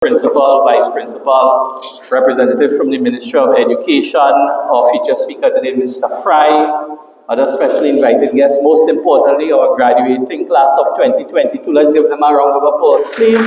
principal, vice principal, representative from the Ministry of Education, our feature speaker today, Mr. Paray, other specially invited guests, most importantly, our graduating class of 2022. Let's give them a round of applause, please.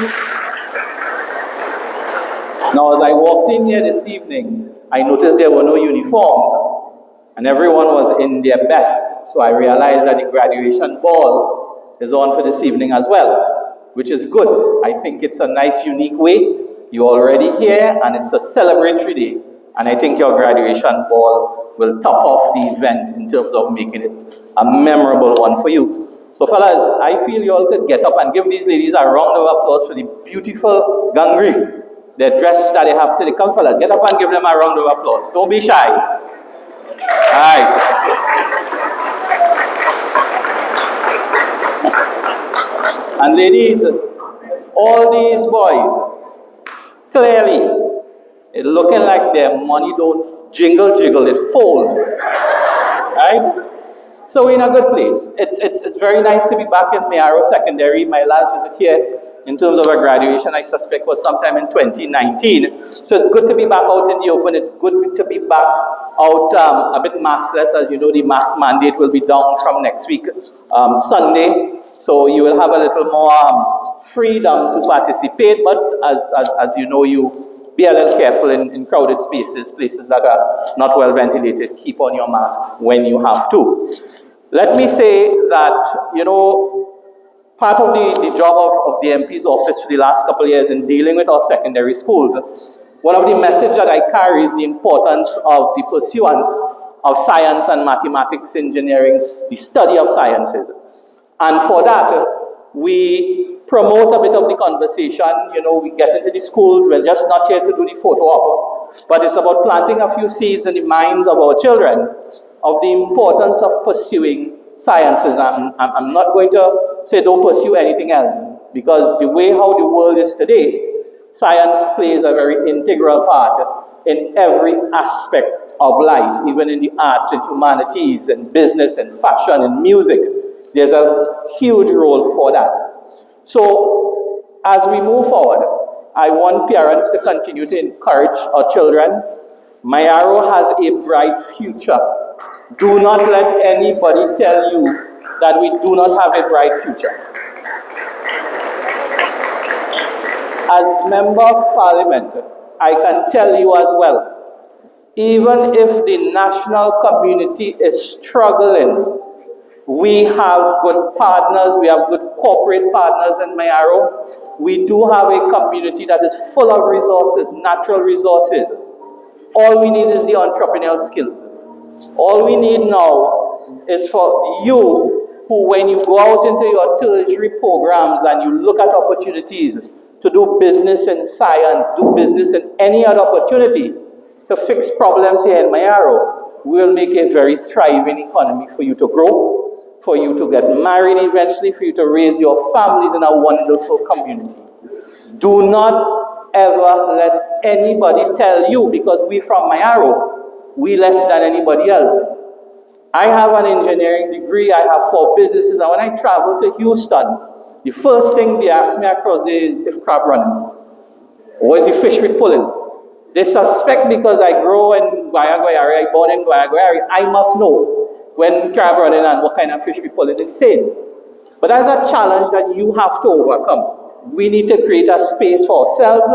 Now, as I walked in here this evening, I noticed there were no uniforms, and everyone was in their best. So I realized that the graduation ball is on for this evening as well, which is good. I think it's a nice, unique way. You're already here, and it's a celebratory day. And I think your graduation ball will top off the event in terms of making it a memorable one for you. So fellas, I feel you all could get up and give these ladies a round of applause for the beautiful gangri, the dress that they have today. Come fellas, get up and give them a round of applause. Don't be shy. All right. And ladies, all these boys, clearly, it's looking like their money don't jiggle, it folds. Right? So we're in a good place. It's very nice to be back in Mayaro Secondary. My last visit here in terms of a graduation, I suspect, was sometime in 2019. So it's good to be back out in the open. It's good to be back out a bit maskless. As you know, the mask mandate will be down from next week, Sunday. So you will have a little more freedom to participate. But as you know, you be a little careful in crowded spaces, places that are not well ventilated. Keep on your mask when you have to. Let me say that, you know, part of the job of the MP's office for the last couple of years in dealing with our secondary schools, one of the messages that I carry is the importance of the pursuance of science and mathematics, engineering, the study of sciences. And for that, we promote a bit of the conversation. You know, we get into the schools. We're just not here to do the photo op, but it's about planting a few seeds in the minds of our children of the importance of pursuing sciences. I'm not going to say don't pursue anything else, because the way how the world is today, science plays a very integral part in every aspect of life, even in the arts and humanities and business and fashion and music. There's a huge role for that. So as we move forward, I want parents to continue to encourage our children. Mayaro has a bright future. Do not let anybody tell you that we do not have a bright future. As Member of Parliament, I can tell you as well, even if the national community is struggling, we have good partners, we have good corporate partners in Mayaro. We do have a community that is full of resources, natural resources. All we need is the entrepreneurial skills. All we need now is for you, who when you go out into your tertiary programs and you look at opportunities to do business in science, do business in any other opportunity to fix problems here in Mayaro, we'll make a very thriving economy for you to grow, for you to get married eventually, for you to raise your families in a wonderful community. Do not ever let anybody tell you, because we from Mayaro, we less than anybody else. I have an engineering degree, I have 4 businesses, and when I travel to Houston, the first thing they ask me across the is if crab running. Or is the fish we pulling? They suspect because I grow in Guayagüeyari, I born in Guayagüeyari, I must know when crab running and what kind of fish we pulling in sale. But that's a challenge that you have to overcome. We need to create a space for ourselves.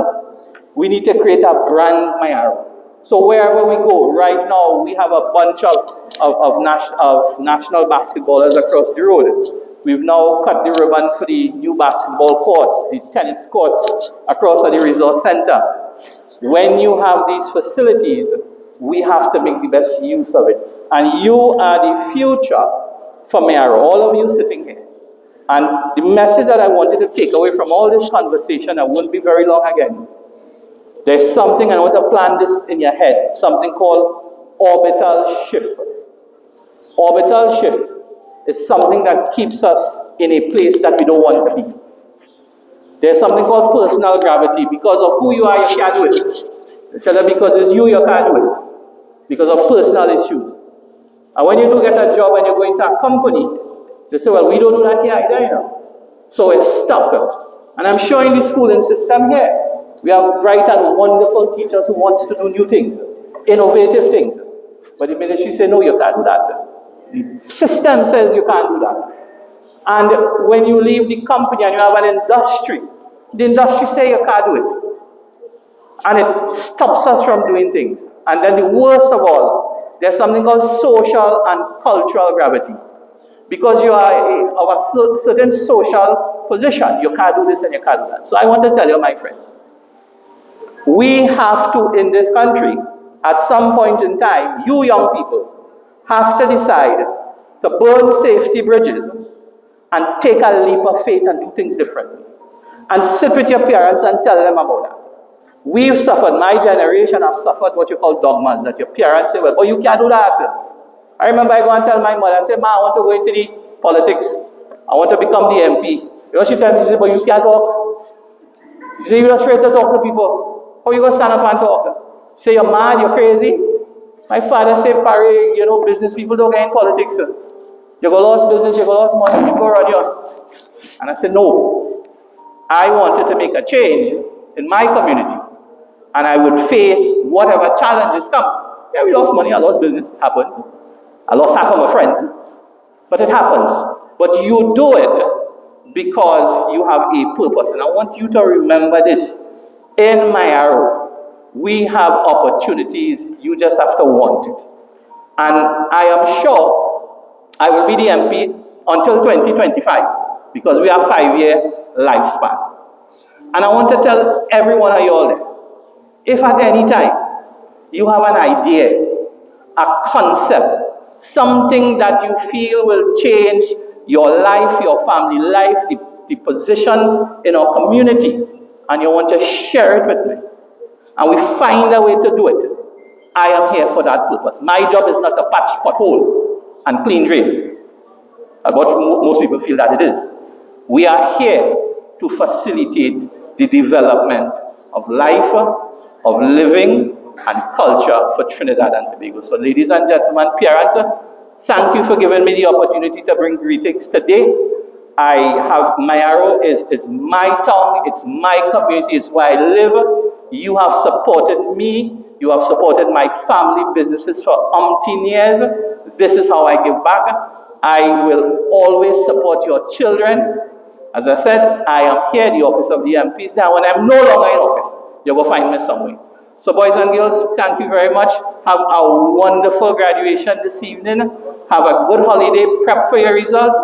We need to create a brand Mayaro. So wherever we go, right now we have a bunch of national basketballers across the road. We've now cut the ribbon for the new basketball courts, the tennis courts across at the resort center. When you have these facilities, we have to make the best use of it. And you are the future for Mayaro, all of you sitting here. And the message that I wanted to take away from all this conversation, I won't be very long again. There's something, I want to plant this in your head, something called orbital shift. Orbital shift is something that keeps us in a place that we don't want to be. There's something called personal gravity. Because of who you are, you can't do it. Instead of because it's you can't do it. Because of personal issues. And when you do get a job and you go into a company, they say, well, we don't do that here either, you know. So it's stuck. And I'm showing the schooling system here. We have bright and wonderful teachers who want to do new things, innovative things. But the ministry says, no, you can't do that. The system says you can't do that. And when you leave the company and you have an industry, the industry says you can't do it. And it stops us from doing things. And then the worst of all, there's something called social and cultural gravity. Because you are of a certain social position, you can't do this and you can't do that. So I want to tell you, my friends, we have to, in this country, at some point in time, you young people have to decide to burn safety bridges and take a leap of faith and do things differently. And sit with your parents and tell them about that. We've suffered, my generation have suffered what you call dogmas, that your parents say, well, oh, you can't do that. I remember I go and tell my mother, I say, Ma, I want to go into the politics. I want to become the MP. You know, she tells me, she says, but you can't talk. She says, you're afraid to talk to people. How are you going to stand up and talk? She say, you're mad, you're crazy. My father said, Paray, you know, business people don't get in politics. You go lost business, you go lost money, you go run your. And I said, no. I wanted to make a change in my community. And I would face whatever challenges come. Yeah, we lost money, I lost business, it happens. I lost half of my friends. But it happens. But you do it because you have a purpose. And I want you to remember this. In Mayaro, we have opportunities, you just have to want it. And I am sure I will be the MP until 2025 because we have a 5-year lifespan. And I want to tell every one of you all there, if at any time you have an idea, a concept, something that you feel will change your life, your family life, the position in our community, and you want to share it with me, and we find a way to do it, I am here for that purpose. My job is not to patch pothole and clean drain. That's what most people feel that it is. We are here to facilitate the development of life, of living, and culture for Trinidad and Tobago. So ladies and gentlemen, parents, thank you for giving me the opportunity to bring greetings today. Mayaro is my town, it's my community, it's where I live. You have supported me, you have supported my family businesses for umpteen years. This is how I give back. I will always support your children. As I said, I am here, the office of the MPs. Now, when I'm no longer in office, you will find me somewhere. So, boys and girls, thank you very much. Have a wonderful graduation this evening. Have a good holiday, prep for your results,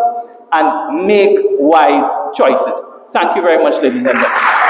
and make wise choices. Thank you very much, ladies and gentlemen.